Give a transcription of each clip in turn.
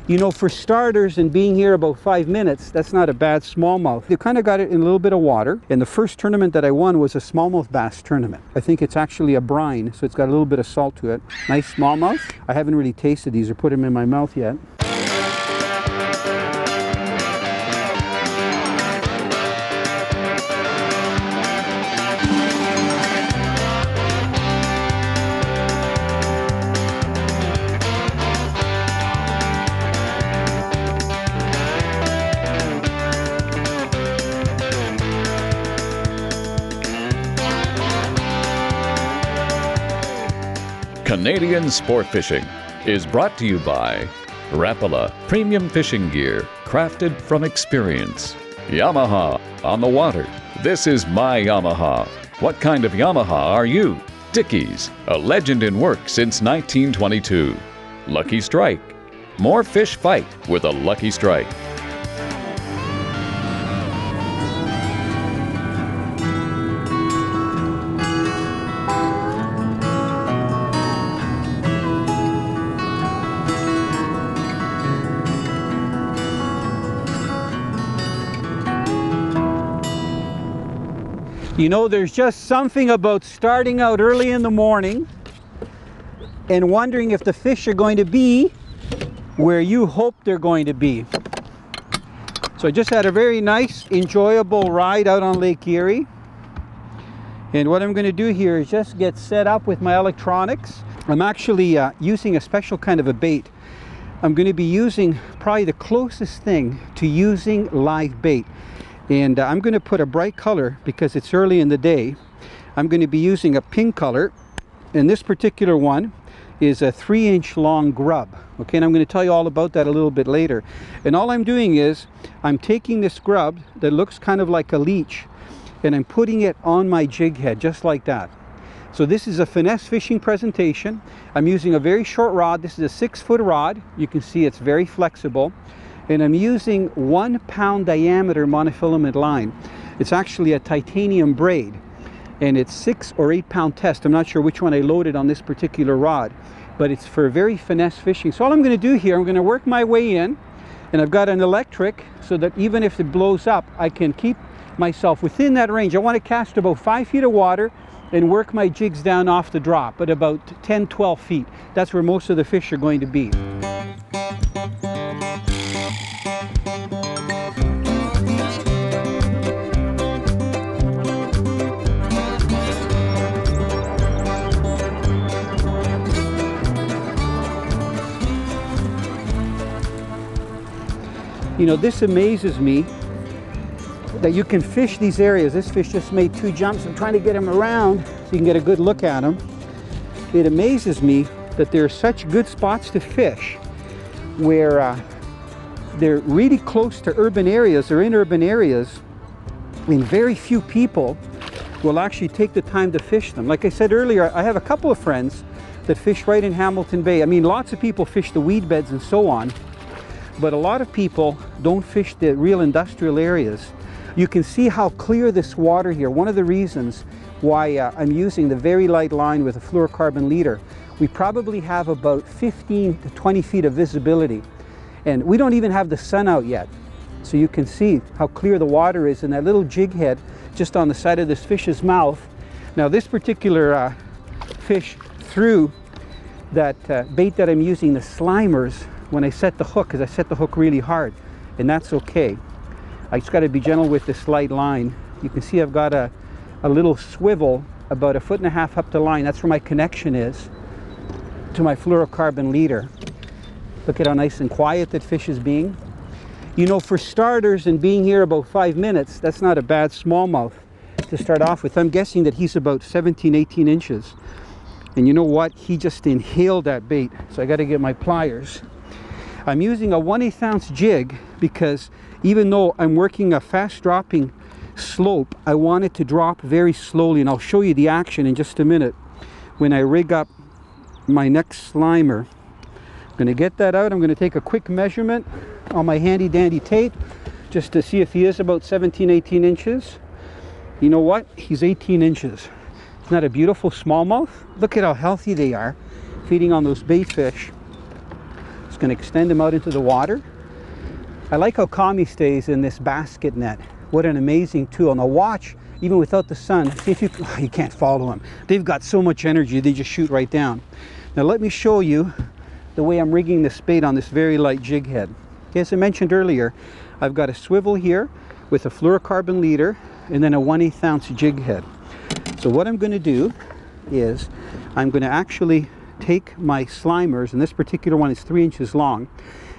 You know, for starters, and being here about 5 minutes, that's not a bad smallmouth. They kind of got it in a little bit of water. And the first tournament that I won was a smallmouth bass tournament. I think it's actually a brine, so it's got a little bit of salt to it. Nice smallmouth. I haven't really tasted these or put them in my mouth yet. Canadian Sport Fishing is brought to you by Rapala Premium Fishing Gear, crafted from experience. Yamaha on the water. This is my Yamaha. What kind of Yamaha are you? Dickies, a legend in work since 1922. Lucky Strike. More fish fight with a Lucky Strike. You know, there's just something about starting out early in the morning and wondering if the fish are going to be where you hope they're going to be. So I just had a very nice, enjoyable ride out on Lake Erie. And what I'm going to do here is just get set up with my electronics. I'm actually using a special kind of a bait. I'm going to be using probably the closest thing to using live bait. And I'm going to put a bright color because it's early in the day. I'm going to be using a pink color, and this particular one is a 3-inch long grub. Okay, and I'm going to tell you all about that a little bit later. And all I'm doing is I'm taking this grub that looks kind of like a leech, and I'm putting it on my jig head just like that. So this is a finesse fishing presentation. I'm using a very short rod. This is a 6-foot rod. You can see it's very flexible. And I'm using 1 pound diameter monofilament line. It's actually a titanium braid, and it's 6 or 8 pound test. I'm not sure which one I loaded on this particular rod, but it's for very finesse fishing. So all I'm going to do here, I'm going to work my way in, and I've got an electric so that even if it blows up, I can keep myself within that range. I want to cast about 5 feet of water and work my jigs down off the drop at about 10-12 feet. That's where most of the fish are going to be. You know, this amazes me that you can fish these areas. This fish just made 2 jumps. I'm trying to get him around so you can get a good look at him. It amazes me that there are such good spots to fish where they're really close to urban areas or in urban areas, and very few people will actually take the time to fish them. Like I said earlier, I have a couple of friends that fish right in Hamilton Bay. I mean, lots of people fish the weed beds and so on, but a lot of people don't fish the real industrial areas. You can see how clear this water here. One of the reasons why I'm using the very light line with a fluorocarbon leader. We probably have about 15 to 20 feet of visibility, and we don't even have the sun out yet. So you can see how clear the water is in that little jig head just on the side of this fish's mouth. Now this particular fish threw that bait that I'm using, the Slimers, when I set the hook, because I set the hook really hard, and that's okay. I just got to be gentle with this light line. You can see I've got a little swivel about 1.5 feet up the line. That's where my connection is to my fluorocarbon leader. Look at how nice and quiet that fish is being. You know, for starters, and being here about 5 minutes, that's not a bad smallmouth to start off with. I'm guessing that he's about 17, 18 inches. And you know what? He just inhaled that bait. So I got to get my pliers. I'm using a 1/8 ounce jig because even though I'm working a fast dropping slope, I want it to drop very slowly, and I'll show you the action in just a minute when I rig up my next Slimer. I'm going to get that out. I'm going to take a quick measurement on my handy dandy tape just to see if he is about 17, 18 inches. You know what? He's 18 inches. Isn't that a beautiful smallmouth? Look at how healthy they are feeding on those bait fish. Just going to extend them out into the water. I like how calm he stays in this basket net. What an amazing tool. Now watch, even without the sun, see if you can't follow them. They've got so much energy, they just shoot right down. Now let me show you the way I'm rigging this bait on this very light jig head. Okay, as I mentioned earlier, I've got a swivel here with a fluorocarbon leader and then a 1/8 ounce jig head. So what I'm going to do is I'm going to actually take my slimers, and this particular one is 3 inches long.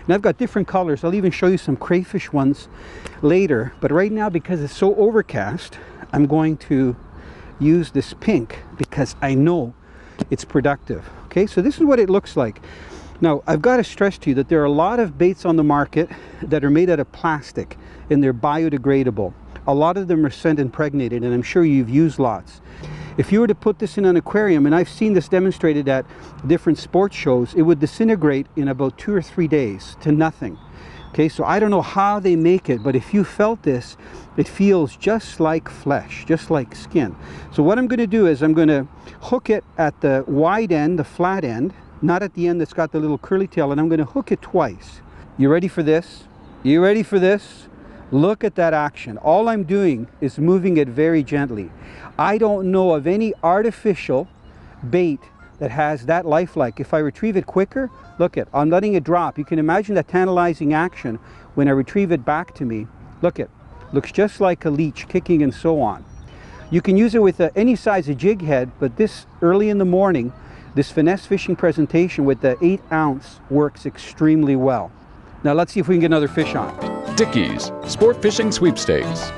And I've got different colors. I'll even show you some crayfish ones later. But right now, because it's so overcast, I'm going to use this pink because I know it's productive. Okay, so this is what it looks like. Now, I've got to stress to you that there are a lot of baits on the market that are made out of plastic and they're biodegradable. A lot of them are scent impregnated, and I'm sure you've used lots. If you were to put this in an aquarium, and I've seen this demonstrated at different sports shows, it would disintegrate in about 2 or 3 days to nothing. Okay, so I don't know how they make it, but if you felt this, it feels just like flesh, just like skin. So what I'm going to do is I'm going to hook it at the wide end, the flat end, not at the end that's got the little curly tail, and I'm going to hook it twice. You ready for this? You ready for this? Look at that action. All I'm doing is moving it very gently. I don't know of any artificial bait that has that lifelike. If I retrieve it quicker, look it, I'm letting it drop. You can imagine that tantalizing action when I retrieve it back to me. Look it, looks just like a leech kicking and so on. You can use it with any size of jig head, but this early in the morning, this finesse fishing presentation with the 8 ounce works extremely well. Now let's see if we can get another fish on. Dickey's Sport Fishing Sweepstakes.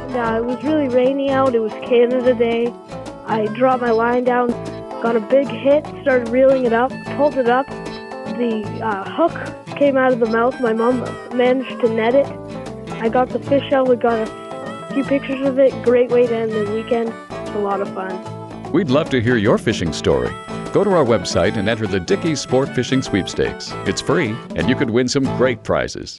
It was really rainy out. It was Canada Day. I dropped my line down, got a big hit, started reeling it up, pulled it up. The hook came out of the mouth. My mom managed to net it. I got the fish out. We got a few pictures of it. Great way to end the weekend. It's a lot of fun. We'd love to hear your fishing story. Go to our website and enter the Dickey's Sport Fishing Sweepstakes. It's free, and you could win some great prizes.